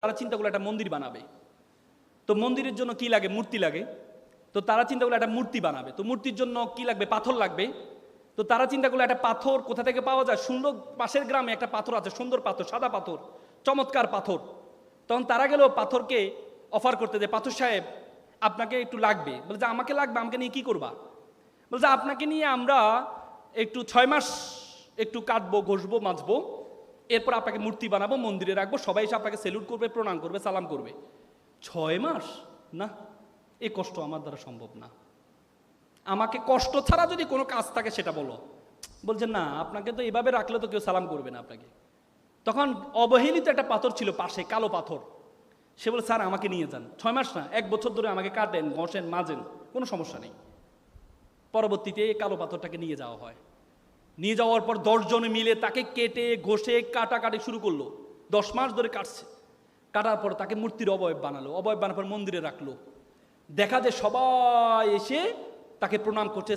তারা চিন্তা করলো একটা মন্দির বানাবে। তো মন্দিরের জন্য কি লাগে? মূর্তি লাগে। তো তারা চিন্তা করলো একটা মূর্তি বানাবে। তো মূর্তির জন্য কি লাগবে? পাথর লাগবে। তো তারা চিন্তা করলো একটা পাথর কোথা থেকে পাওয়া যায়? সুন্দর পাশের গ্রামে একটা পাথর আছে, সুন্দর পাথর, সাদা পাথর, চমৎকার পাথর। তখন তারা গেল পাথরকে অফার করতে, যে পাথর সাহেব আপনাকে একটু লাগবে। বলে যে আমাকে লাগবে, আমাকে নিয়ে কি করবা? বলছে আপনাকে নিয়ে আমরা একটু 6 মাস একটু কাটবো, ঘষবো, মাজবো, এরপর আপনাকে মূর্তি বানাবো, মন্দিরে রাখবো, সবাই এসে আপনাকে সেলুট করবে, প্রণাম করবে, সালাম করবে। 6 মাস? না, এই কষ্ট আমার দ্বারা সম্ভব না। আমাকে কষ্ট ছাড়া যদি কোনো কাজ থাকে সেটা বলো। বলছে না, আপনাকে তো এভাবে রাখলে তো কেউ সালাম করবে না আপনাকে। তখন অবহেলিত একটা পাথর ছিল পাশে, কালো পাথর। সে বলে স্যার আমাকে নিয়ে যান, 6 মাস না, 1 বছর ধরে আমাকে কাটেন, ঘষেন, মাজেন, কোনো সমস্যা নেই। পরবর্তীতে এই কালো পাথরটাকে নিয়ে যাওয়া হয়। নিয়ে যাওয়ার পর 10 জনে মিলে তাকে কেটে ঘষে কাটাকাটি শুরু করলো। 10 মাস ধরে কাটছে। কাটার পর তাকে মূর্তির অবয়ব বানালো, অবয়ব বানানোর পর মন্দিরে রাখলো। দেখা যায় সবাই এসে তাকে প্রণাম করছে,